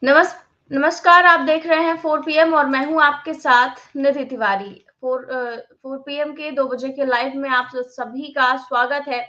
नमस नमस्कार, आप देख रहे हैं 4 पीएम और मैं हूँ आपके साथ निधि तिवारी। 4 पीएम के 2 बजे के लाइव में आप सभी का स्वागत है।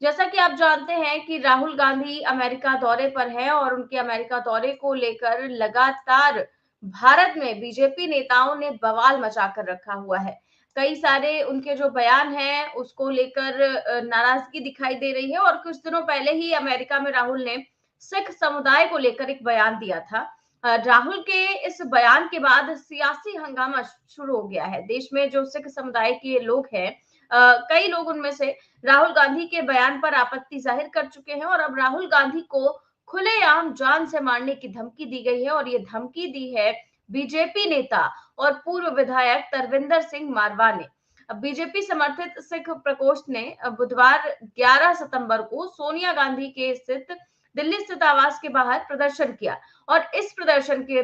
जैसा कि आप जानते हैं कि राहुल गांधी अमेरिका दौरे पर हैं और उनके अमेरिका दौरे को लेकर लगातार भारत में बीजेपी नेताओं ने बवाल मचा कर रखा हुआ है। कई सारे उनके जो बयान हैं, उसको लेकर नाराज़गी दिखाई दे रही है और कुछ दिनों पहले ही अमेरिका में राहुल ने सिख समुदाय को लेकर एक बयान दिया था। राहुल के इस बयान के बाद सियासी हंगामा शुरू हो गया है। देश में जो सिख समुदाय के लोग हैं, कई लोग उनमें से राहुल गांधी के बयान पर आपत्ति जाहिर कर चुके हैं और अब राहुल गांधी को खुलेआम जान से मारने की धमकी दी गई है और ये धमकी दी है बीजेपी नेता और पूर्व विधायक तरविंदर सिंह मारवा ने। बीजेपी समर्थित सिख प्रकोष्ठ ने बुधवार 11 सितंबर को सोनिया गांधी के स्थित दिल्ली स्थित आवास के बाहर प्रदर्शन किया और इस प्रदर्शन के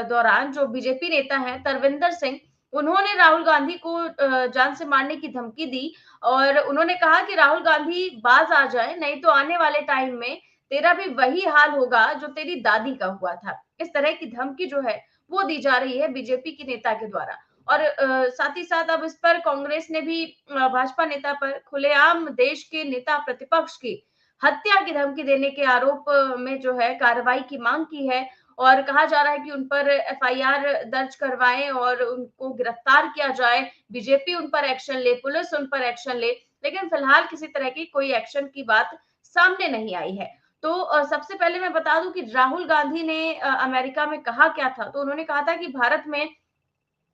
दौरान जो बीजेपी नेता हैं तरविंदर सिंह, उन्होंने राहुल गांधी को जान से मारने की धमकी दी और उन्होंने कहा कि राहुल गांधी बाज आ जाए, नहीं तो आने वाले टाइम में तेरा भी वही हाल होगा जो तेरी दादी का हुआ था। इस तरह की धमकी जो है वो दी जा रही है बीजेपी के नेता के द्वारा और साथ ही साथ अब इस पर कांग्रेस ने भी भाजपा नेता पर खुलेआम देश के नेता प्रतिपक्ष की हत्या की धमकी देने के आरोप में जो है कार्रवाई की मांग की है और कहा जा रहा है कि उन पर एफआईआर दर्ज करवाएं और उनको गिरफ्तार किया जाए। बीजेपी उन पर एक्शन ले, पुलिस उन पर एक्शन ले, लेकिन फिलहाल किसी तरह की कोई एक्शन की बात सामने नहीं आई है। तो सबसे पहले मैं बता दूं कि राहुल गांधी ने अमेरिका में कहा क्या था। तो उन्होंने कहा था कि भारत में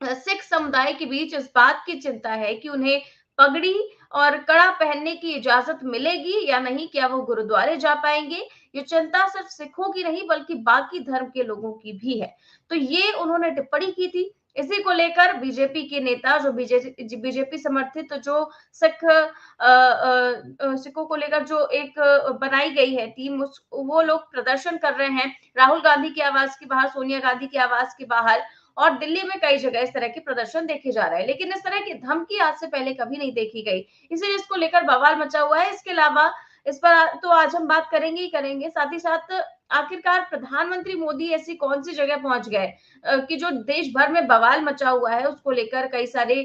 सिख समुदाय के बीच इस बात की चिंता है कि उन्हें पगड़ी और कड़ा पहनने की इजाजत मिलेगी या नहीं, क्या वो गुरुद्वारे जा पाएंगे। ये चिंता सिर्फ सिखों की नहीं बल्कि बाकी धर्म के लोगों की भी है। तो ये उन्होंने टिप्पणी की थी। इसी को लेकर बीजेपी के नेता जो बीजेपी समर्थित जो सिखों को लेकर जो एक बनाई गई है टीम, वो लोग प्रदर्शन कर रहे हैं राहुल गांधी के आवास के बाहर, सोनिया गांधी के आवास के बाहर और दिल्ली में कई जगह इस तरह के प्रदर्शन देखे जा रहे हैं। लेकिन इस तरह की धमकी आज से पहले कभी नहीं देखी गई, इसीलिए इसको लेकर बवाल मचा हुआ है। इसके अलावा इस पर तो आज हम बात करेंगे ही करेंगे। साथ ही साथ आखिरकार प्रधानमंत्री मोदी ऐसी कौन सी जगह पहुंच गए कि जो देश भर में बवाल मचा हुआ है, उसको लेकर कई सारे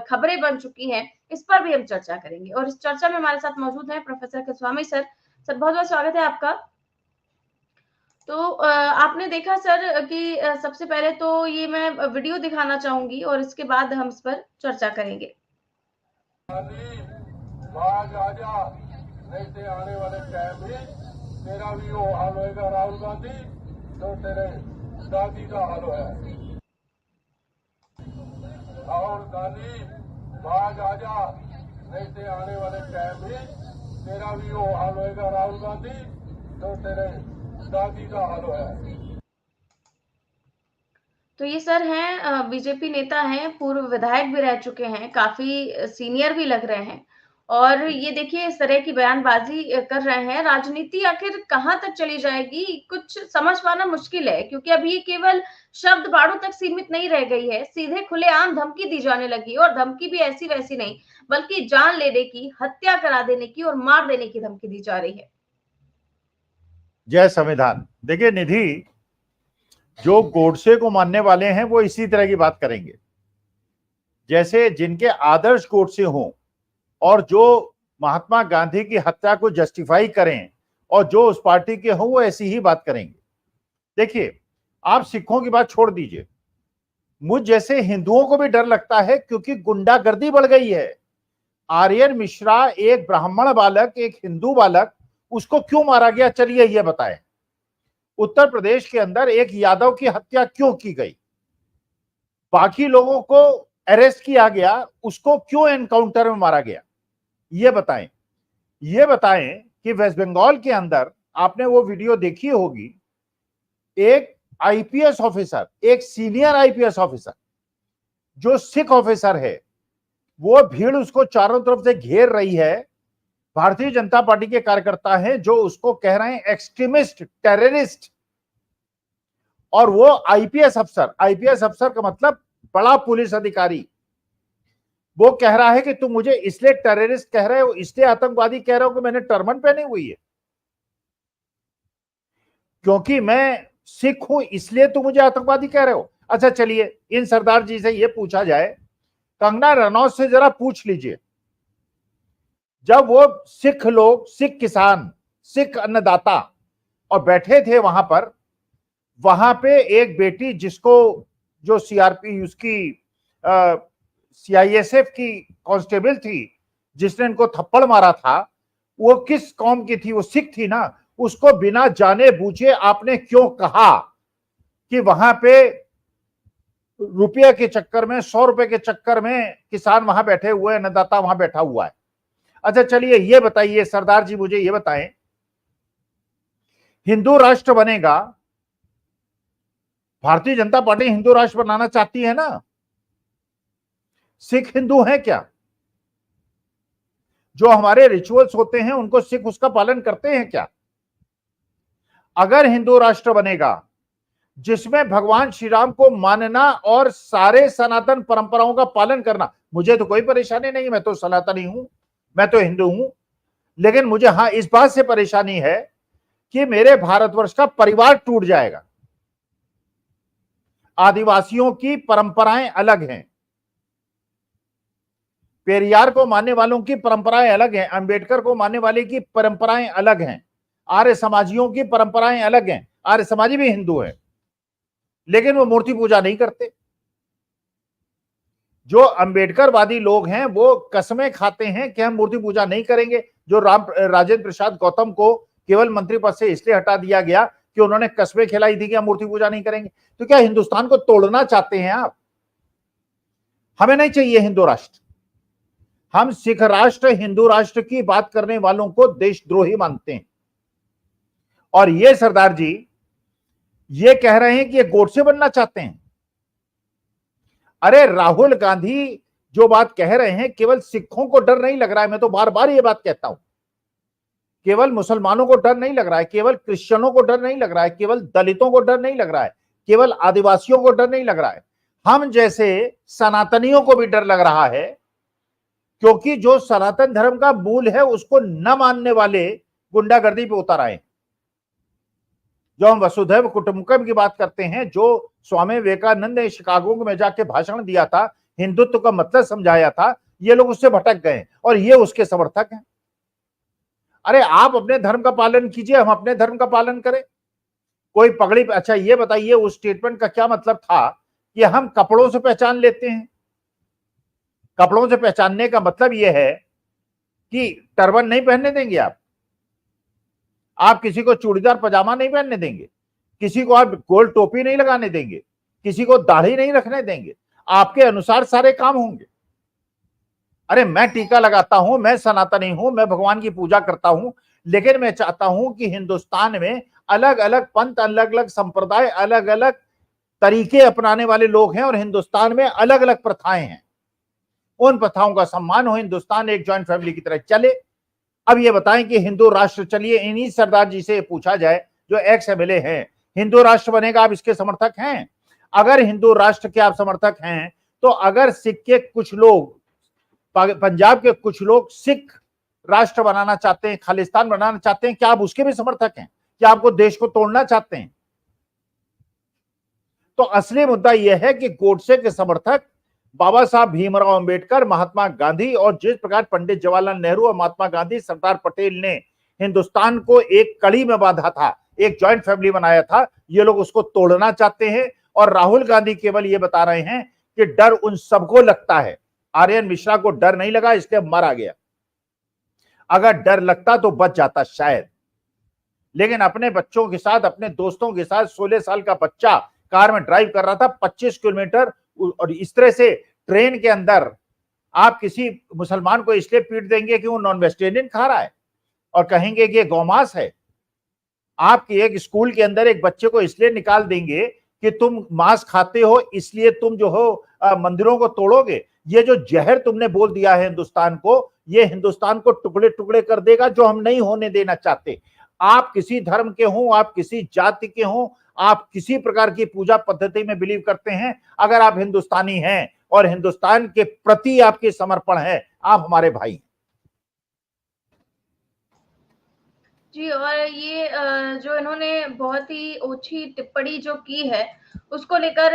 खबरें बन चुकी हैं। इस पर भी हम चर्चा करेंगे और इस चर्चा में हमारे साथ मौजूद है प्रोफेसर कृष्णस्वामी सर। सर, बहुत बहुत स्वागत है आपका। तो आपने देखा सर कि सबसे पहले तो ये मैं वीडियो दिखाना चाहूंगी और इसके बाद हम इस पर चर्चा करेंगे। बाज आजा, नहीं से आने वाले टाइम में तेरा भी वो हाल होएगा राहुल गांधी जो तेरे दादी का हाल है। राहुल गांधी बाज आजा, नहीं से आने वाले टाइम में तेरा भी वो हाल होएगा राहुल गांधी जो तेरे दादी का हाल है। तो ये सर हैं, बीजेपी नेता हैं, पूर्व विधायक भी रह चुके हैं, काफी सीनियर भी लग रहे हैं और ये देखिए इस तरह की बयानबाजी कर रहे हैं। राजनीति आखिर कहाँ तक चली जाएगी, कुछ समझ पाना मुश्किल है, क्योंकि अभी ये केवल शब्द बाड़ों तक सीमित नहीं रह गई है, सीधे खुलेआम धमकी दी जाने लगी है और धमकी भी ऐसी वैसी नहीं बल्कि जान लेने की, हत्या करा देने की और मार देने की धमकी दी जा रही है। जय संविधान। देखिए निधि, जो गोडसे को मानने वाले हैं वो इसी तरह की बात करेंगे, जैसे जिनके आदर्श गोडसे हों और जो महात्मा गांधी की हत्या को जस्टिफाई करें और जो उस पार्टी के हों वो ऐसी ही बात करेंगे। देखिए, आप सिखों की बात छोड़ दीजिए, मुझ जैसे हिंदुओं को भी डर लगता है क्योंकि गुंडागर्दी बढ़ गई है। आर्यन मिश्रा, एक ब्राह्मण बालक, एक हिंदू बालक, उसको क्यों मारा गया, चलिए ये बताएं। उत्तर प्रदेश के अंदर एक यादव की हत्या क्यों की गई, बाकी लोगों को अरेस्ट किया गया, उसको क्यों एनकाउंटर में मारा गया, ये बताएं। ये बताएं कि वेस्ट बंगाल के अंदर आपने वो वीडियो देखी होगी, एक आईपीएस ऑफिसर, एक सीनियर आईपीएस ऑफिसर जो सिख ऑफिसर है, वो भीड़ उसको चारों तरफ से घेर रही है। भारतीय जनता पार्टी के कार्यकर्ता हैं जो उसको कह रहे हैं एक्सट्रीमिस्ट, टेररिस्ट, और वो आईपीएस अफसर का मतलब बड़ा पुलिस अधिकारी, वो कह रहा है कि तुम मुझे इसलिए टेररिस्ट कह रहे हो, इसलिए आतंकवादी कह रहे हो कि मैंने टर्बन पहनी हुई है, क्योंकि मैं सिख हूं इसलिए तुम मुझे आतंकवादी कह रहे हो। अच्छा चलिए इन सरदार जी से ये पूछा जाए, कंगना रनौत से जरा पूछ लीजिए, जब वो सिख लोग, सिख किसान, सिख अन्नदाता और बैठे थे वहां पर, वहां पे एक बेटी जिसको, जो सीआरपी उसकी सीआईएसएफ की कांस्टेबल थी, जिसने इनको थप्पड़ मारा था, वो किस कौम की थी? वो सिख थी ना। उसको बिना जाने बूझे आपने क्यों कहा कि वहां पे रुपये के चक्कर में, 100 रुपए के चक्कर में किसान वहां बैठे हुए हैं, अन्नदाता वहां बैठा हुआ है। अच्छा चलिए ये बताइए सरदार जी, मुझे ये बताएं, हिंदू राष्ट्र बनेगा, भारतीय जनता पार्टी हिंदू राष्ट्र बनाना चाहती है ना? सिख हिंदू है क्या? जो हमारे रिचुअल्स होते हैं उनको सिख उसका पालन करते हैं क्या? अगर हिंदू राष्ट्र बनेगा जिसमें भगवान श्री राम को मानना और सारे सनातन परंपराओं का पालन करना, मुझे तो कोई परेशानी नहीं, मैं तो सनातनी हूं, मैं तो हिंदू हूं। लेकिन मुझे हां इस बात से परेशानी है कि मेरे भारतवर्ष का परिवार टूट जाएगा। आदिवासियों की परंपराएं अलग हैं, पेरियार को मानने वालों की परंपराएं अलग हैं, अंबेडकर को मानने वाले की परंपराएं अलग हैं, आर्य समाजियों की परंपराएं अलग हैं। आर्य समाजी भी हिंदू है लेकिन वो मूर्ति पूजा नहीं करते। जो अंबेडकरवादी लोग हैं वो कसमें खाते हैं कि हम मूर्ति पूजा नहीं करेंगे। जो राजेंद्र प्रसाद गौतम को केवल मंत्री पद से इसलिए हटा दिया गया कि उन्होंने कस्में खिलाई थी कि हम मूर्ति पूजा नहीं करेंगे। तो क्या हिंदुस्तान को तोड़ना चाहते हैं आप? हमें नहीं चाहिए हिंदू राष्ट्र। हम सिख राष्ट्र, हिंदू राष्ट्र की बात करने वालों को देशद्रोही मानते हैं। और ये सरदार जी ये कह रहे हैं कि ये गोडसे बनना चाहते हैं। अरे राहुल गांधी जो बात कह रहे हैं, केवल सिखों को डर नहीं लग रहा है, मैं तो बार बार ये बात कहता हूं, केवल मुसलमानों को डर नहीं लग रहा है, केवल क्रिश्चियनों को डर नहीं लग रहा है, केवल दलितों को डर नहीं लग रहा है, केवल आदिवासियों को डर नहीं लग रहा है, हम जैसे सनातनियों को भी डर लग रहा है। क्योंकि जो सनातन धर्म का मूल है उसको न मानने वाले गुंडागर्दी पे उतर आए। जो हम वसुधैव कुटुंबकम की बात करते हैं, जो स्वामी विवेकानंद ने शिकागो में जाके भाषण दिया था, हिंदुत्व का मतलब समझाया था, ये लोग उससे भटक गए और ये उसके समर्थक हैं। अरे आप अपने धर्म का पालन कीजिए, हम अपने धर्म का पालन करें। कोई पगड़ी, अच्छा ये बताइए उस स्टेटमेंट का क्या मतलब था कि हम कपड़ों से पहचान लेते हैं? कपड़ों से पहचानने का मतलब यह है कि टर्बन नहीं पहनने देंगे आप किसी को चूड़ीदार पजामा नहीं पहनने देंगे, किसी को आप गोल टोपी नहीं लगाने देंगे, किसी को दाढ़ी नहीं रखने देंगे, आपके अनुसार सारे काम होंगे। अरे मैं टीका लगाता हूं, मैं सनातनी हूं, मैं भगवान की पूजा करता हूं, लेकिन मैं चाहता हूं कि हिंदुस्तान में अलग अलग पंथ, अलग अलग संप्रदाय, अलग अलग तरीके अपनाने वाले लोग हैं और हिंदुस्तान में अलग अलग प्रथाएं हैं, उन प्रथाओं का सम्मान हो, हिंदुस्तान एक ज्वाइंट फैमिली की तरह चले। अब ये बताएं कि हिंदू राष्ट्र, चलिए इन्हीं सरदार जी से पूछा जाए जो एक्स एमएलए हैं, हिंदू राष्ट्र बनेगा, आप इसके समर्थक हैं? अगर हिंदू राष्ट्र के आप समर्थक हैं तो अगर सिख के कुछ लोग, पंजाब के कुछ लोग सिख राष्ट्र बनाना चाहते हैं, खालिस्तान बनाना चाहते हैं, क्या आप उसके भी समर्थक हैं? क्या आपको देश को तोड़ना चाहते हैं? तो असली मुद्दा यह है कि गोडसे के समर्थक बाबा साहब भीमराव अंबेडकर, महात्मा गांधी, और जिस प्रकार पंडित जवाहरलाल नेहरू और महात्मा गांधी, सरदार पटेल ने हिंदुस्तान को एक कड़ी में बांधा था, एक जॉइंट फैमिली बनाया था, ये लोग उसको तोड़ना चाहते हैं। और राहुल गांधी केवल ये बता रहे हैं कि डर उन सबको लगता है। आर्यन मिश्रा को डर नहीं लगा इसलिए मारा गया, अगर डर लगता तो बच जाता शायद। लेकिन अपने बच्चों के साथ, अपने दोस्तों के साथ, 16 साल का बच्चा कार में ड्राइव कर रहा था 25 किलोमीटर, और इस तरह से ट्रेन के अंदर आप किसी मुसलमान को इसलिए पीट देंगे कि वो नॉन वेजिटेरियन खा रहा है और कहेंगे कि ये गौमांस है। आपकी एक स्कूल के अंदर एक बच्चे को इसलिए निकाल देंगे कि तुम मांस खाते हो, इसलिए तुम जो हो मंदिरों को तोड़ोगे। ये जो जहर तुमने बोल दिया है हिंदुस्तान को, ये हिंदुस्तान को टुकड़े टुकड़े कर देगा, जो हम नहीं होने देना चाहते। आप किसी धर्म के हो, आप किसी जाति के हो, आप किसी प्रकार की पूजा पद्धति में बिलीव करते हैं, अगर आप हिंदुस्तानी हैं और हिंदुस्तान के प्रति आपके समर्पण है, आप हमारे भाई हैं। जी, और ये जो इन्होंने बहुत ही ओछी टिप्पणी जो की है, उसको लेकर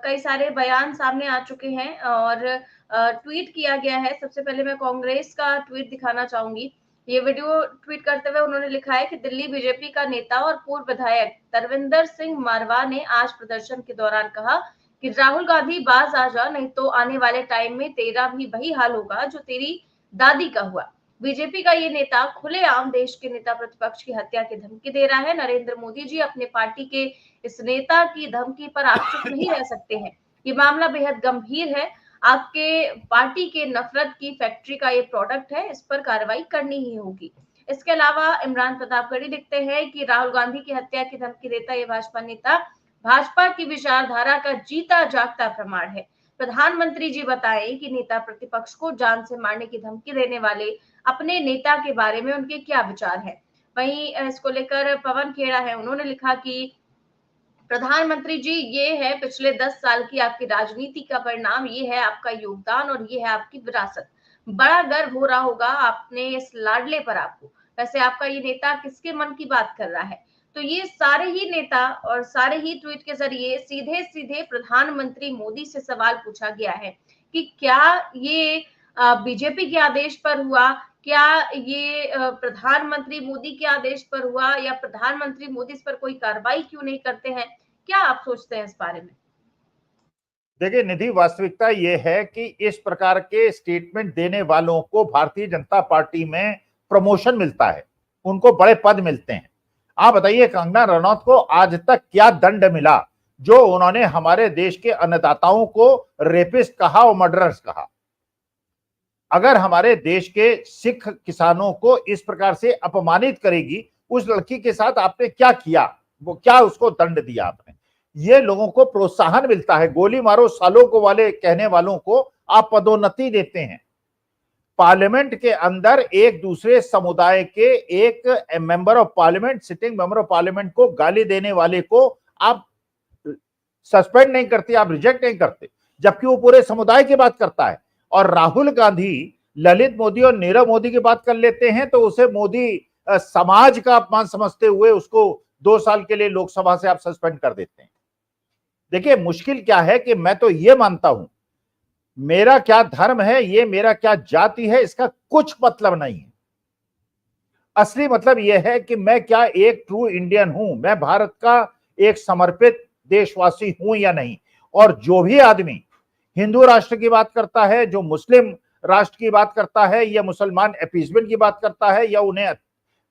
कई सारे बयान सामने आ चुके हैं और ट्वीट किया गया है। सबसे पहले मैं कांग्रेस का ट्वीट दिखाना चाहूंगी। ये वीडियो ट्वीट करते हुए उन्होंने लिखा है कि दिल्ली बीजेपी का नेता और पूर्व विधायक तरविंदर सिंह मारवा ने आज प्रदर्शन के दौरान कहा कि राहुल गांधी बाज आ जा, नहीं तो आने वाले टाइम में तेरा भी वही हाल होगा जो तेरी दादी का हुआ। बीजेपी का ये नेता खुलेआम देश के नेता प्रतिपक्ष की हत्या की धमकी दे रहा है। नरेंद्र मोदी जी अपने पार्टी के इस नेता की धमकी पर आप चुप नहीं रह सकते हैं। ये मामला बेहद गंभीर है। आपके पार्टी के नफरत की फैक्ट्री का ये प्रोडक्ट है, इस पर कार्रवाई करनी ही होगी। इसके अलावा इमरान प्रतापगढ़ी लिखते हैं कि राहुल गांधी की हत्या की धमकी देता ये भाजपा नेता भाजपा की विचारधारा का जीता जागता प्रमाण है। प्रधानमंत्री जी बताएं कि नेता प्रतिपक्ष को जान से मारने की धमकी देने वाले अपने नेता के बारे में उनके क्या विचार हैं। वहीं इसको लेकर पवन खेड़ा है, उन्होंने लिखा कि प्रधानमंत्री जी, ये है पिछले 10 साल की आपकी राजनीति का परिणाम, ये है आपका योगदान और ये है आपकी विरासत। बड़ा गर्व हो रहा होगा आपने इस लाडले पर आपको। वैसे आपका ये नेता किसके मन की बात कर रहा है? तो ये सारे ही नेता और सारे ही ट्वीट के जरिए सीधे सीधे प्रधानमंत्री मोदी से सवाल पूछा गया है कि क्या ये बीजेपी के आदेश पर हुआ, क्या ये प्रधानमंत्री मोदी के आदेश पर हुआ, या प्रधानमंत्री मोदी इस पर कोई कार्रवाई क्यों नहीं करते हैं? क्या आप सोचते हैं इस बारे में? देखिए निधि, वास्तविकता ये है कि इस प्रकार के स्टेटमेंट देने वालों को भारतीय जनता पार्टी में प्रमोशन मिलता है, उनको बड़े पद मिलते हैं। आप बताइए, कंगना रनौत को आज तक क्या दंड मिला जो उन्होंने हमारे देश के अन्नदाताओं को रेपिस्ट कहा और मर्डरर्स कहा? अगर हमारे देश के सिख किसानों को इस प्रकार से अपमानित करेगी, उस लड़की के साथ आपने क्या किया, वो क्या उसको दंड दिया आपने? ये लोगों को प्रोत्साहन मिलता है। गोली मारो सालों को वाले कहने वालों को आप पदोन्नति देते हैं। पार्लियामेंट के अंदर एक दूसरे समुदाय के एक member of parliament, sitting member of parliament को गाली देने वाले को आप सस्पेंड नहीं करते, आप रिजेक्ट नहीं करते, जबकि वो पूरे समुदाय की बात करता है। और राहुल गांधी ललित मोदी और नीरव मोदी की बात कर लेते हैं तो उसे मोदी समाज का अपमान समझते हुए उसको 2 साल के लिए लोकसभा से आप सस्पेंड कर देते हैं। देखिए मुश्किल क्या है कि मैं तो ये मानता हूं, मेरा क्या धर्म है, ये मेरा क्या जाति है, इसका कुछ मतलब नहीं है। असली मतलब यह है कि मैं क्या एक ट्रू इंडियन हूं, मैं भारत का एक समर्पित देशवासी हूं या नहीं। और जो भी आदमी हिंदू राष्ट्र की बात करता है, जो मुस्लिम राष्ट्र की बात करता है, या मुसलमान अपीसमेंट की बात करता है, या उन्हें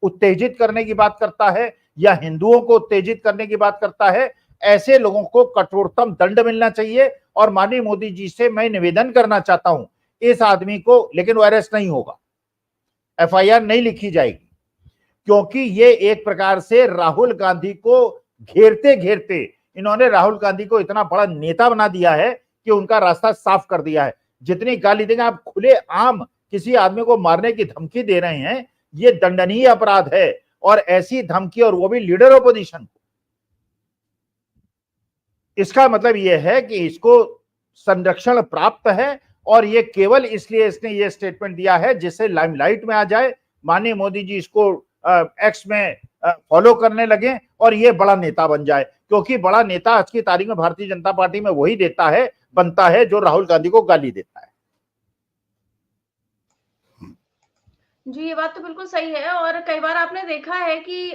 उत्तेजित करने की बात करता है, या हिंदुओं को उत्तेजित करने की बात करता है, ऐसे लोगों को कठोरतम दंड मिलना चाहिए। और माननीय मोदी जी से मैं निवेदन करना चाहता हूं, इस आदमी को, लेकिन वो अरेस्ट नहीं होगा, एफआईआर नहीं लिखी जाएगी, क्योंकि ये एक प्रकार से राहुल गांधी को घेरते घेरते इन्होंने राहुल गांधी को इतना बड़ा नेता बना दिया है कि उनका रास्ता साफ कर दिया है। जितनी गाली देंगे आप, खुले आम किसी आदमी को मारने की धमकी दे रहे हैं, ये दंडनीय अपराध है। और ऐसी धमकी, और वो भी लीडर ऑपोजिशन को, इसका मतलब यह है कि इसको संरक्षण प्राप्त है। और ये केवल इसलिए इसने ये स्टेटमेंट दिया है जिससे लाइमलाइट में आ जाए, माननीय मोदी जी इसको एक्स में फॉलो करने लगे और ये बड़ा नेता बन जाए। क्योंकि बड़ा नेता आज की तारीख में भारतीय जनता पार्टी में वही देता है, बनता है, जो राहुल गांधी को गाली देता है। जी, ये बात तो बिल्कुल सही है। और कई बार आपने देखा है कि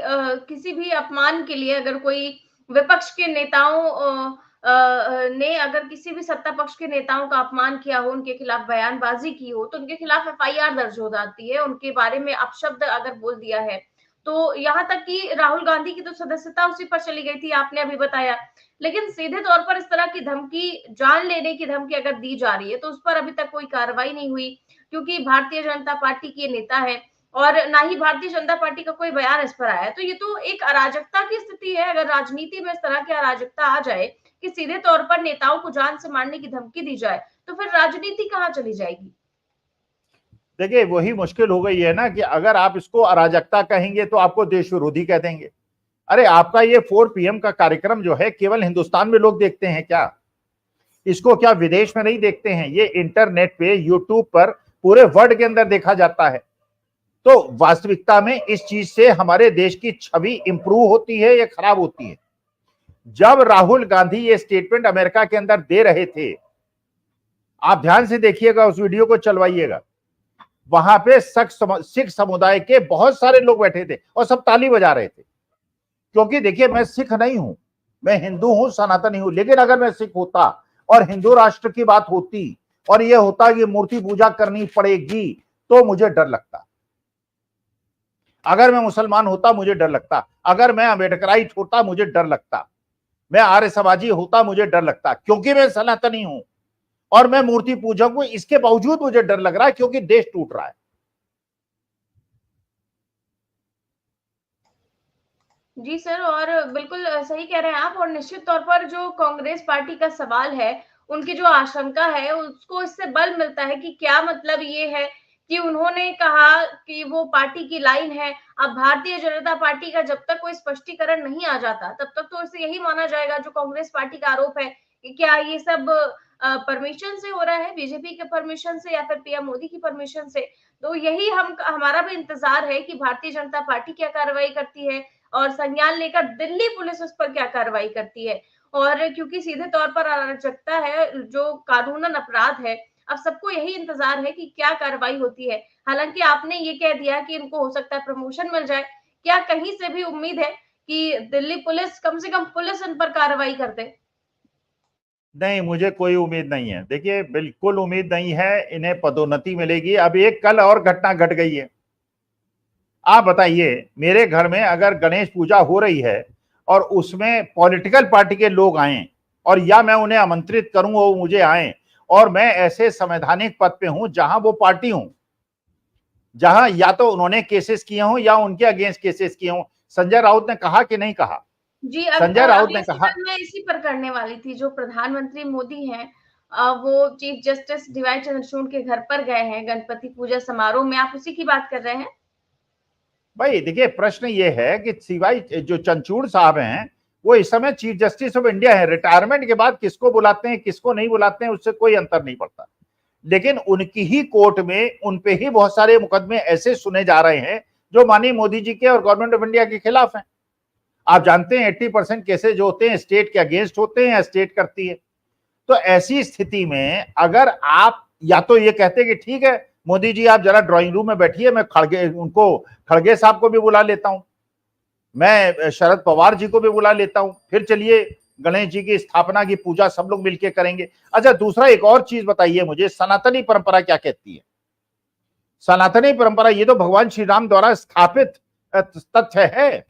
किसी भी अपमान के लिए अगर कोई विपक्ष के नेताओं ने अगर किसी भी सत्ता पक्ष के नेताओं का अपमान किया हो, उनके खिलाफ बयानबाजी की हो, तो उनके खिलाफ एफआईआर दर्ज हो जाती है। उनके बारे में अपशब्द अगर बोल दिया है, तो यहाँ तक कि राहुल गांधी की तो सदस्यता उसी पर चली गई थी, आपने अभी बताया। लेकिन सीधे तौर पर इस तरह की धमकी, जान लेने की धमकी अगर दी जा रही है, तो उस पर अभी तक कोई कार्रवाई नहीं हुई, क्योंकि भारतीय जनता पार्टी के नेता है और ना ही भारतीय जनता पार्टी का कोई बयान इस पर आया है। तो ये तो एक अराजकता की स्थिति है। अगर राजनीति में इस तरह की अराजकता आ जाए कि सीधे तौर पर नेताओं को जान से मारने की धमकी दी जाए, तो फिर राजनीति कहाँ चली जाएगी? देखिए वही मुश्किल हो गई है ना कि अगर आप इसको अराजकता कहेंगे तो आपको देश विरोधी कह देंगे। अरे आपका ये 4 PM का कार्यक्रम जो है केवल हिंदुस्तान में लोग देखते हैं क्या? इसको क्या विदेश में नहीं देखते हैं? ये इंटरनेट पे, यूट्यूब पर पूरे वर्ल्ड के अंदर देखा जाता है। तो वास्तविकता में इस चीज से हमारे देश की छवि इंप्रूव होती है या खराब होती है? जब राहुल गांधी ये स्टेटमेंट अमेरिका के अंदर दे रहे थे, आप ध्यान से देखिएगा, उस वीडियो को चलवाइएगा, वहां पे सिख समुदाय के बहुत सारे लोग बैठे थे और सब ताली बजा रहे थे। क्योंकि देखिए, मैं सिख नहीं हूं, मैं हिंदू हूं, सनातनी हूं, लेकिन अगर मैं सिख होता और हिंदू राष्ट्र की बात होती और यह होता कि मूर्ति पूजा करनी पड़ेगी, तो मुझे डर लगता। अगर मैं मुसलमान होता मुझे डर लगता, अगर मैं अम्बेडकराइट होता मुझे डर लगता, मैं आर्य समाजी होता मुझे डर लगता, क्योंकि मैं सनातनी हूं और मैं मूर्ति पूजक हूं। इसके बावजूद मुझे डर लग रहा है क्योंकि देश टूट रहा है। जी सर, और बिल्कुल सही कह रहे हैं आप। और निश्चित तौर पर जो कांग्रेस पार्टी का सवाल है, उनकी जो आशंका है, उसको इससे बल मिलता है कि क्या मतलब ये है कि उन्होंने कहा कि वो पार्टी की लाइन है। अब भारतीय जनता पार्टी का जब तक कोई स्पष्टीकरण नहीं आ जाता, तब तक तो इसे यही माना जाएगा, जो कांग्रेस पार्टी का आरोप है कि क्या ये सब परमिशन से हो रहा है, बीजेपी के परमिशन से या फिर पीएम मोदी की परमिशन से। तो यही हमारा भी इंतजार है कि भारतीय जनता पार्टी क्या कार्रवाई करती है और संज्ञान लेकर दिल्ली पुलिस उस पर क्या कार्रवाई करती है। और क्योंकि सीधे तौर पर अराजकता है, जो कानूनन अपराध है, अब सबको यही इंतजार है कि क्या कार्रवाई होती है। हालांकि आपने ये कह दिया कि इनको हो सकता है प्रमोशन मिल जाए, क्या कहीं से भी उम्मीद है कि दिल्ली पुलिस, कम से कम पुलिस, इन पर कार्रवाई कर दे? नहीं, मुझे कोई उम्मीद नहीं है। देखिए, बिल्कुल उम्मीद नहीं है इन्हें पदोन्नति मिलेगी। अब एक कल और घटना घट गई है। आप बताइए, मेरे घर में अगर गणेश पूजा हो रही है और उसमें पॉलिटिकल पार्टी के लोग आए और या मैं उन्हें आमंत्रित करूं वो मुझे आए, और मैं ऐसे संवैधानिक पद पे हूं जहां वो पार्टी हूं, जहां या तो उन्होंने केसेस किए हों या उनके अगेंस्ट केसेस किए हों। संजय राउत ने कहा कि नहीं कहा? जी, संजय राउत ने अगले कहा। सवाल मैं इसी पर करने वाली थी। जो प्रधानमंत्री मोदी हैं, वो चीफ जस्टिस डीवाई चंद्रचूड़ के घर पर गए हैं गणपति पूजा समारोह में। आप उसी की बात कर रहे हैं? भाई देखिए, प्रश्न ये है कि सिवाय जो चंद्रचूड़ साहब हैं, वो इस समय चीफ जस्टिस ऑफ इंडिया है। रिटायरमेंट के बाद किसको बुलाते हैं किसको नहीं बुलाते हैं उससे कोई अंतर नहीं पड़ता। लेकिन उनकी ही कोर्ट में उन पे ही बहुत सारे मुकदमे ऐसे सुने जा रहे हैं जो माननीय मोदी जी के और गवर्नमेंट ऑफ इंडिया के खिलाफ हैं। आप जानते हैं 80% केसेस जो होते हैं स्टेट के अगेंस्ट होते हैं या स्टेट करती है। तो ऐसी स्थिति में अगर आप या तो ये कहते कि ठीक है मोदी जी आप जरा ड्राइंग रूम में बैठिए, मैं खड़गे साहब को भी बुला लेता हूं, मैं शरद पवार जी को भी बुला लेता हूं, फिर चलिए गणेश जी की स्थापना की पूजा सब लोग मिलकर करेंगे। अच्छा, दूसरा एक और चीज बताइए मुझे, सनातनी परंपरा क्या कहती है? सनातनी परंपरा ये तो भगवान श्री राम द्वारा स्थापित तथ्य है।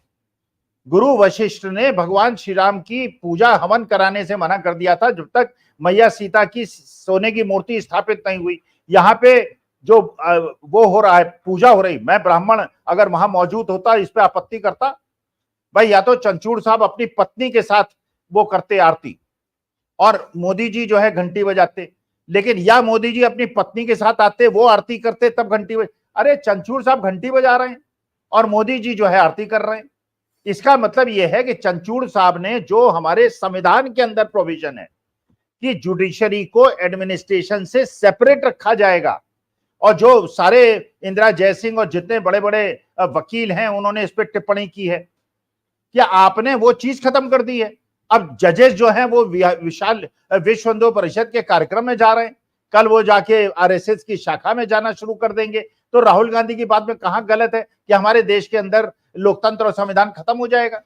गुरु वशिष्ठ ने भगवान श्री राम की पूजा हवन कराने से मना कर दिया था जब तक मैया सीता की सोने की मूर्ति स्थापित नहीं हुई। यहाँ पे जो वो हो रहा है, पूजा हो रही, मैं ब्राह्मण अगर वहां मौजूद होता इस पे आपत्ति करता? भाई या तो चंद्रचूड़ साहब अपनी पत्नी के साथ वो करते आरती और मोदी जी जो है घंटी बजाते, लेकिन या मोदी जी अपनी पत्नी के साथ आते, वो आरती करते, तब घंटी अरे चंद्रचूड़ साहब घंटी बजा रहे हैं और मोदी जी जो है आरती कर रहे हैं। इसका मतलब यह है कि चंद्रचूड़ साहब ने जो हमारे संविधान के अंदर प्रोविजन है कि जुडिशरी को एडमिनिस्ट्रेशन से सेपरेट रखा जाएगा, और जो सारे इंदिरा जयसिंह और जितने बड़े बड़े वकील हैं उन्होंने इस पर टिप्पणी की है, क्या आपने वो चीज खत्म कर दी है? अब जजेस जो हैं वो विशाल विश्व हिंदू परिषद के कार्यक्रम में जा रहे हैं, कल वो जाके आरएसएस की शाखा में जाना शुरू कर देंगे। तो राहुल गांधी की बात में कहां गलत है कि हमारे देश के अंदर लोकतंत्र और संविधान खत्म हो जाएगा?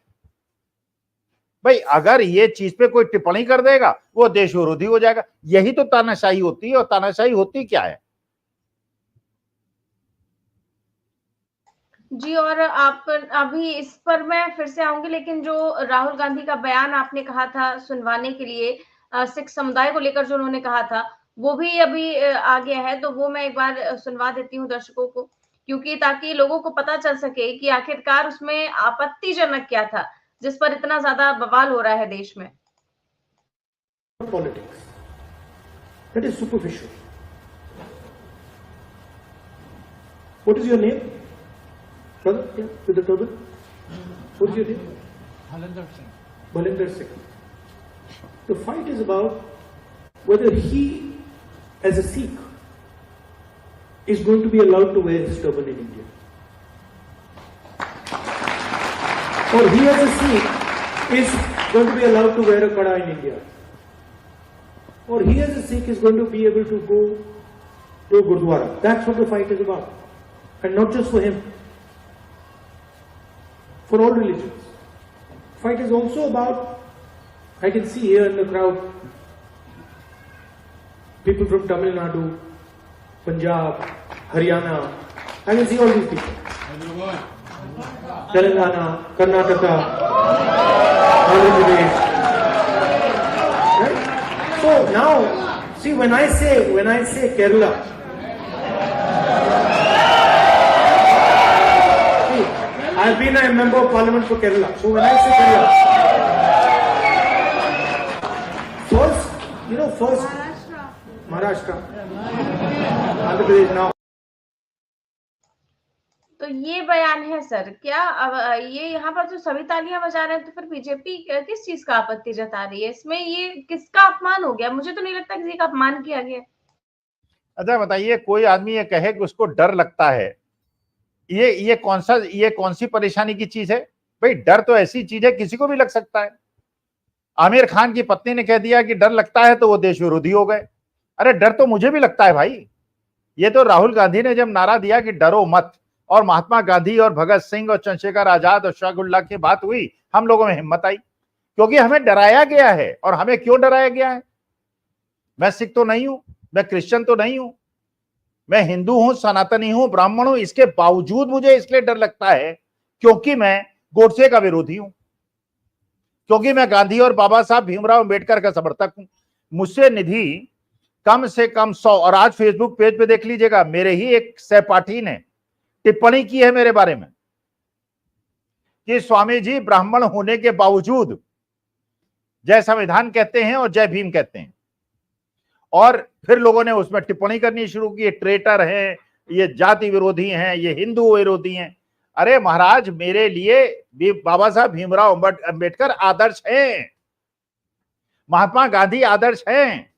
भाई अगर ये चीज पे कोई टिप्पणी कर देगा वो देश विरोधी हो जाएगा। यही तो तानाशाही होती है। और तानाशाही होती क्या है? जी, और आप अभी इस पर मैं फिर से आऊंगी, लेकिन जो राहुल गांधी का बयान आपने कहा था सुनवाने के लिए, सिख समुदाय को लेकर जो उन्होंने कहा था, वो भी अभी आ गया है। तो वो मैं एक बार सुनवा देती हूँ दर्शकों को, क्योंकि ताकि लोगों को पता चल सके कि आखिरकार उसमें आपत्तिजनक क्या था जिस पर इतना ज्यादा बवाल हो रहा है देश में। Politics. That is superficial. What is your name? Brother, yeah, with the turban. What is your name? Bhalinder Singh. Bhalinder Singh. The fight is about whether he, as a Sikh, is going to be allowed to wear his turban in India. or he as a Sikh is going to be allowed to wear a kada in India, or he as a Sikh is going to be able to go to a Gurdwara. That's what the fight is about. And not just for him, for all religions. Fight is also about, I can see here in the crowd, people from Tamil Nadu, Punjab, Haryana. I can see all these people. Telangana, Karnataka, Andhra Pradesh. Right? So now, see, when I say Kerala, see, I've been a member of parliament for Kerala. So when I say Kerala, first Maharashtra, Andhra Pradesh now. तो ये बयान है sir, क्या अब ये यहाँ पर जो सभी तालियां बजा रहे हैं, तो फिर बीजेपी किस चीज का आपत्ति जता रही है इसमें? ये किसका अपमान हो गया? मुझे तो नहीं लगता किसी का अपमान किया गया। अच्छा बताइए, कोई आदमी ये कहे कि उसको डर लगता है, ये कौन सी परेशानी की चीज है भाई? डर तो ऐसी चीज है किसी को भी लग सकता है। आमिर खान की पत्नी ने कह दिया कि डर लगता है तो वो देश विरोधी हो गए। अरे डर तो मुझे भी लगता है भाई। ये तो राहुल गांधी ने जब नारा दिया कि डरो मत, और महात्मा गांधी और भगत सिंह और चंद्रशेखर आजाद और शौकतुल्लाह की बात हुई, हम लोगों में हिम्मत आई, क्योंकि हमें डराया गया है। और हमें क्यों डराया गया है? मैं सिख तो नहीं हूं, मैं क्रिश्चियन तो नहीं हूं, मैं हिंदू हूं, सनातनी हूं, ब्राह्मण हूं। इसके बावजूद मुझे इसलिए डर लगता है क्योंकि मैं गोडसे का विरोधी हूं, क्योंकि मैं गांधी और बाबा साहब भीमराव अंबेडकर का समर्थक हूं। मुझसे निधि कम से कम 100, और आज फेसबुक पेज पे देख लीजिएगा, मेरे ही एक सहपाठी ने टिप्पणी की है मेरे बारे में कि स्वामी जी ब्राह्मण होने के बावजूद जय संविधान कहते हैं और जय भीम कहते हैं। और फिर लोगों ने उसमें टिप्पणी करनी शुरू की, ये ट्रेटर हैं, ये जाति विरोधी हैं, ये हिंदू विरोधी हैं। अरे महाराज, मेरे लिए भी बाबा साहब भीमराव अंबेडकर आदर्श हैं, महात्मा गांधी आदर्श हैं,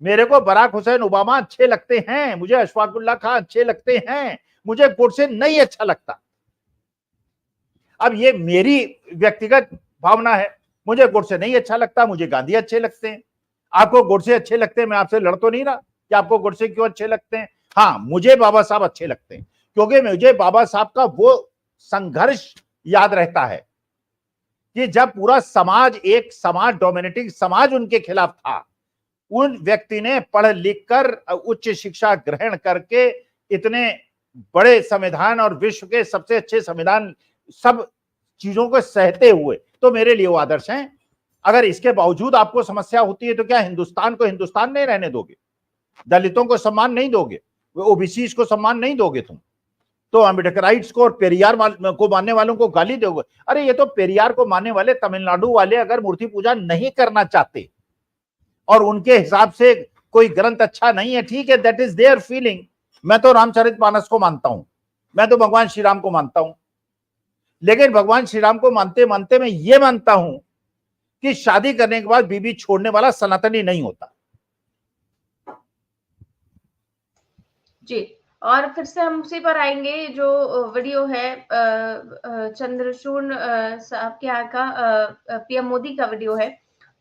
मेरे को बराक हुसैन ओबामा अच्छे लगते हैं, मुझे अशफाकुल्लाह खान अच्छे लगते हैं, मुझे गोडसे नहीं अच्छा लगता। अब ये मेरी व्यक्तिगत भावना है, मुझे गोडसे नहीं अच्छा लगता, मुझे गांधी अच्छे लगते हैं। आपको गोडसे अच्छे लगते हैं, मैं आपसे लड़ तो नहीं रहा कि आपको गोडसे क्यों अच्छे लगते हैं। हाँ, मुझे बाबा साहब अच्छे लगते हैं, क्योंकि मुझे बाबा साहब का वो संघर्ष याद रहता है कि जब पूरा समाज, एक समाज, डोमिनेटिंग समाज उनके खिलाफ था, उन व्यक्ति ने पढ़ लिख कर उच्च शिक्षा ग्रहण करके इतने बड़े संविधान और विश्व के सबसे अच्छे संविधान, सब चीजों को सहते हुए, तो मेरे लिए वो आदर्श हैं। अगर इसके बावजूद आपको समस्या होती है तो क्या हिंदुस्तान को हिंदुस्तान नहीं रहने दोगे? दलितों को सम्मान नहीं दोगे? ओबीसी को सम्मान नहीं दोगे? तुम तो अम्बेडकराइट्स को और पेरियार को मानने वालों को गाली दोगे? अरे ये तो पेरियार को मानने वाले तमिलनाडु वाले अगर मूर्ति पूजा नहीं करना चाहते और उनके हिसाब से कोई ग्रंथ अच्छा नहीं है, ठीक है, दैट इज देयर फीलिंग। मैं तो रामचरितमानस को मानता हूं, मैं तो भगवान श्री राम को मानता हूं, लेकिन भगवान श्री राम को मानते मानते मैं ये मानता हूं कि शादी करने के बाद बीबी छोड़ने वाला सनातनी नहीं होता। जी, और फिर से हम उसी पर आएंगे जो वीडियो है चंद्रचूड़ साहब के यहाँ का, पीएम मोदी का वीडियो है।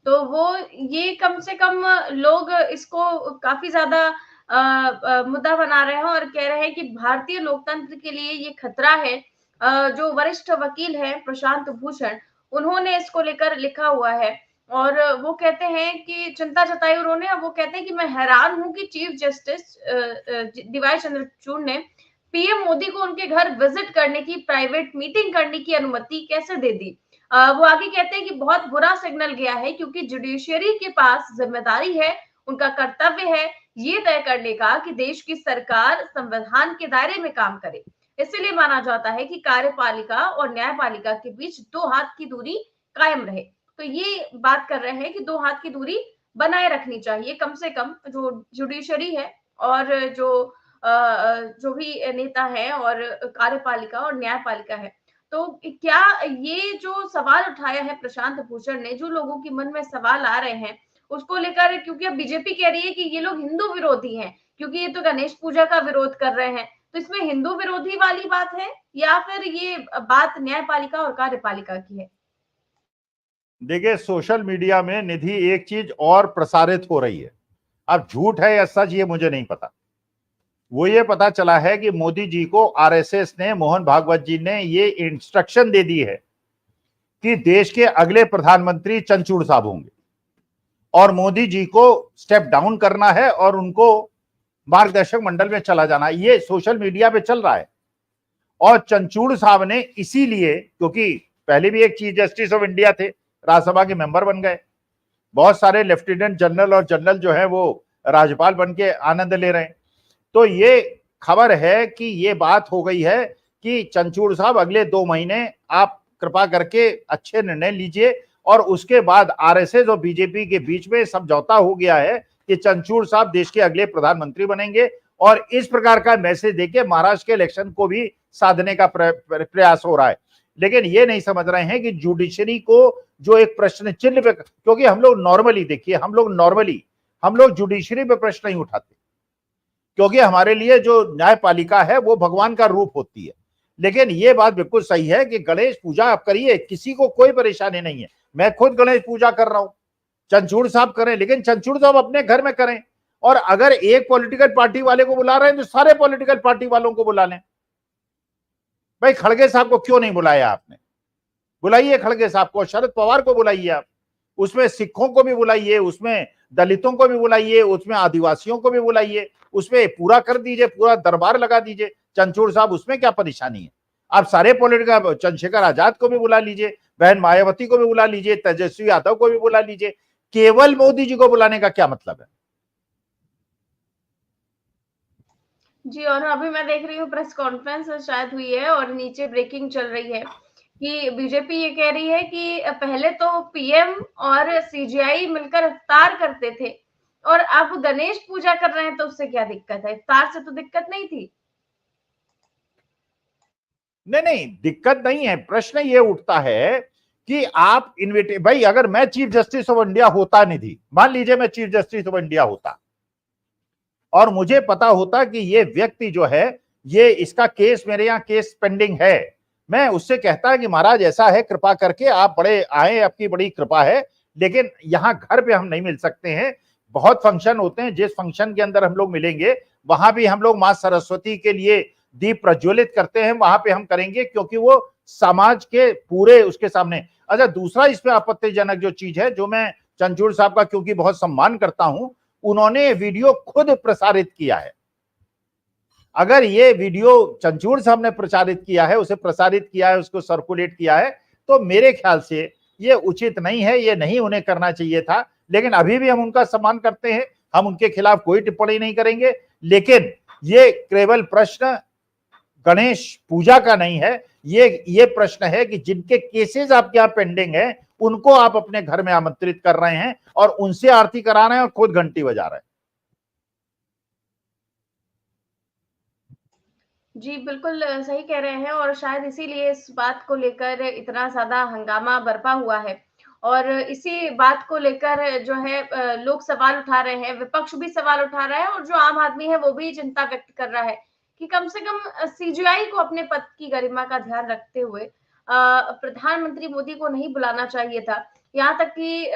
तो वो ये कम से कम लोग इसको काफी ज्यादा मुद्दा बना रहे हैं और कह रहे हैं कि भारतीय लोकतंत्र के लिए ये खतरा है। जो वरिष्ठ वकील है प्रशांत भूषण, उन्होंने इसको लेकर लिखा हुआ है और वो कहते हैं कि चिंता जताई उन्होंने। वो कहते हैं कि मैं हैरान हूं कि चीफ जस्टिस डीवाई चंद्रचूड़ ने पीएम मोदी को उनके घर विजिट करने की, प्राइवेट मीटिंग करने की अनुमति कैसे दे दी। वो आगे कहते हैं कि बहुत बुरा सिग्नल गया है, क्योंकि जुडिशरी के पास जिम्मेदारी है, उनका कर्तव्य है ये तय करने का कि देश की सरकार संविधान के दायरे में काम करे। इसलिए माना जाता है कि कार्यपालिका और न्यायपालिका के बीच 2 हाथ की दूरी कायम रहे। तो ये बात कर रहे हैं कि 2 हाथ की दूरी बनाए रखनी चाहिए, कम से कम जो जुडिशरी है और जो भी नेता है और कार्यपालिका और न्यायपालिका है। तो क्या ये जो सवाल उठाया है प्रशांत भूषण ने, जो लोगों के मन में सवाल आ रहे हैं उसको लेकर, क्योंकि अब बीजेपी कह रही है कि ये लोग हिंदू विरोधी हैं, क्योंकि ये तो गणेश पूजा का विरोध कर रहे हैं, तो इसमें हिंदू विरोधी वाली बात है या फिर ये बात न्यायपालिका और कार्यपालिका की है? देखिए, सोशल मीडिया में निधि एक चीज और प्रसारित हो रही है, अब झूठ है या सच ये मुझे नहीं पता। वो ये पता चला है कि मोदी जी को आरएसएस ने, मोहन भागवत जी ने ये इंस्ट्रक्शन दे दी है कि देश के अगले प्रधानमंत्री चंद्रचूड़ साहब होंगे और मोदी जी को स्टेप डाउन करना है और उनको मार्गदर्शक मंडल में चला जाना। ये सोशल मीडिया पे चल रहा है और चंद्रचूड़ साहब ने इसीलिए, क्योंकि पहले भी एक चीफ जस्टिस ऑफ इंडिया थे, राज्यसभा के मेंबर बन गए, बहुत सारे लेफ्टिनेंट जनरल और जनरल जो है वो राज्यपाल बन के आनंद ले रहे हैं। तो ये खबर है कि ये बात हो गई है कि चंद्रचूड़ साहब अगले 2 महीने आप कृपा करके अच्छे निर्णय लीजिए, और उसके बाद आरएसएस और बीजेपी के बीच में समझौता हो गया है कि चंद्रचूड़ साहब देश के अगले प्रधानमंत्री बनेंगे। और इस प्रकार का मैसेज देके महाराष्ट्र के इलेक्शन को भी साधने का प्रयास हो रहा है। लेकिन ये नहीं समझ रहे हैं कि जुडिशरी को जो एक प्रश्न चिन्ह पे, क्योंकि हम लोग नॉर्मली, देखिए हम लोग जुडिशरी पे प्रश्न नहीं उठाते, क्योंकि हमारे लिए जो न्यायपालिका है वो भगवान का रूप होती है। लेकिन ये बात बिल्कुल सही है कि गणेश पूजा आप करिए, किसी को कोई परेशानी नहीं है। मैं खुद गणेश पूजा कर रहा हूं, चंद्रचूड़ साहब करें, लेकिन चंद्रचूड़ साहब अपने घर में करें। और अगर एक पॉलिटिकल पार्टी वाले को बुला रहे हैं तो सारे पॉलिटिकल पार्टी वालों को बुला लें। भाई खड़गे साहब को क्यों नहीं बुलाया आपने? बुलाइए खड़गे साहब को, शरद पवार को बुलाइए आप, उसमें सिखों को भी बुलाइए, उसमें दलितों को भी बुलाइए, उसमें आदिवासियों को भी बुलाइए, उसमें पूरा कर दीजिए, पूरा दरबार लगा दीजिए। चंद्रचूड़ साहब, उसमें क्या परेशानी है? आप सारे पॉलिटिकल, चंद्रशेखर आजाद को भी बुला लीजिए, बहन मायावती को भी बुला लीजिए, तेजस्वी यादव को भी बुला लीजिए। केवल मोदी जी को बुलाने का क्या मतलब है? जी, और अभी मैं देख रही हूँ प्रेस कॉन्फ्रेंस शायद हुई है और नीचे ब्रेकिंग चल रही है कि बीजेपी ये कह रही है कि पहले तो पीएम और सीजीआई मिलकर इफ्तार करते थे और अब गणेश पूजा कर रहे हैं, तो उससे क्या दिक्कत है? इफ्तार से तो दिक्कत नहीं थी। नहीं, दिक्कत नहीं है। प्रश्न ये उठता है कि आप भाई अगर मैं चीफ जस्टिस ऑफ इंडिया होता, निधि, मान लीजिए मैं चीफ जस्टिस ऑफ इंडिया होता और मुझे पता होता कि ये व्यक्ति जो है, ये इसका केस, मेरे यहाँ केस पेंडिंग है, मैं उससे कहता कि महाराज ऐसा है, कृपा करके आप बड़े आए, आपकी बड़ी कृपा है, लेकिन यहाँ घर पे हम नहीं मिल सकते हैं, बहुत फंक्शन होते हैं, जिस फंक्शन के अंदर हम लोग मिलेंगे वहां भी हम लोग मां सरस्वती के लिए दीप प्रज्वलित करते हैं, वहां पे हम करेंगे, क्योंकि वो समाज के पूरे उसके सामने। अच्छा, दूसरा इस पे आपत्तिजनक जो चीज है, जो मैं चंद्रचूड़ साहब का क्योंकि बहुत सम्मान करता हूं, उन्होंने वीडियो खुद प्रसारित किया है। अगर ये वीडियो चंद्रचूड़ साहब ने प्रचारित किया है, उसे प्रसारित किया है, उसको सर्कुलेट किया है, तो मेरे ख्याल से ये उचित नहीं है, ये नहीं उन्हें करना चाहिए था। लेकिन अभी भी हम उनका सम्मान करते हैं, हम उनके खिलाफ कोई टिप्पणी नहीं करेंगे। लेकिन ये केवल प्रश्न गणेश पूजा का नहीं है, ये प्रश्न है कि जिनके केसेस आपके यहाँ पेंडिंग है, उनको आप अपने घर में आमंत्रित कर रहे हैं और उनसे आरती करा रहे हैं और खुद घंटी बजा रहे हैं। जी, बिल्कुल सही कह रहे हैं और शायद इसीलिए इस बात को लेकर इतना ज़्यादा हंगामा बरपा हुआ है और इसी बात को लेकर जो है लोग सवाल उठा रहे हैं, विपक्ष भी सवाल उठा रहा है और जो आम आदमी है वो भी चिंता व्यक्त कर रहा है कि कम से कम सीजीआई को अपने पद की गरिमा का ध्यान रखते हुए प्रधानमंत्री मोदी को नहीं बुलाना चाहिए था। यहाँ तक कि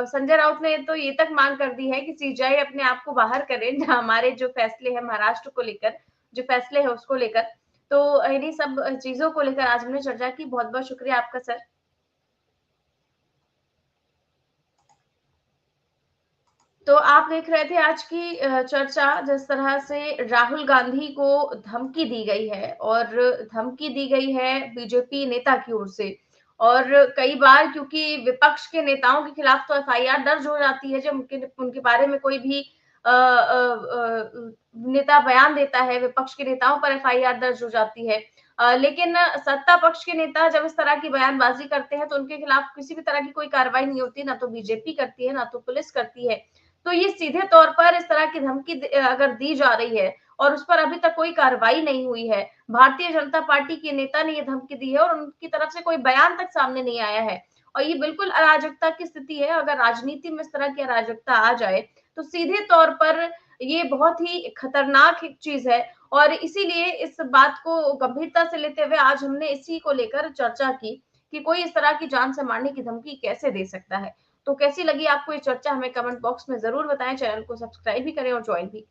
संजय राउत ने तो ये तक मांग कर दी है कि सीजीआई अपने आप को बाहर करे, हमारे जो फैसले हैं महाराष्ट्र को लेकर, जो फैसले हैं उसको लेकर। तो इन्हीं सब चीजों को लेकर आज हमने चर्चा की। बहुत-बहुत शुक्रिया आपका सर। तो आप देख रहे थे आज की चर्चा, जिस तरह से राहुल गांधी को धमकी दी गई है और धमकी दी गई है बीजेपी नेता की ओर से और कई बार क्योंकि विपक्ष के नेताओं के खिलाफ तो एफआईआर दर्ज हो जाती है जब उनके बारे में कोई भी नेता बयान देता है, विपक्ष के नेताओं पर एफआईआर दर्ज हो जाती है। लेकिन सत्ता पक्ष के नेता जब इस तरह की बयानबाजी करते हैं तो उनके खिलाफ किसी भी तरह की कोई कार्रवाई नहीं होती, ना तो बीजेपी करती है, ना तो पुलिस करती है। तो ये सीधे तौर पर इस तरह की धमकी अगर दी जा रही है और उस पर अभी तक कोई कार्रवाई नहीं हुई है, भारतीय जनता पार्टी के नेता ने ये धमकी दी है और उनकी तरफ से कोई बयान तक सामने नहीं आया है और ये बिल्कुल अराजकता की स्थिति है। अगर राजनीति में इस तरह की अराजकता आ जाए तो सीधे तौर पर ये बहुत ही खतरनाक एक चीज है और इसीलिए इस बात को गंभीरता से लेते हुए आज हमने इसी को लेकर चर्चा की कि कोई इस तरह की जान से मारने की धमकी कैसे दे सकता है। तो कैसी लगी आपको ये चर्चा, हमें कमेंट बॉक्स में जरूर बताएं। चैनल को सब्सक्राइब भी करें और ज्वाइन भी।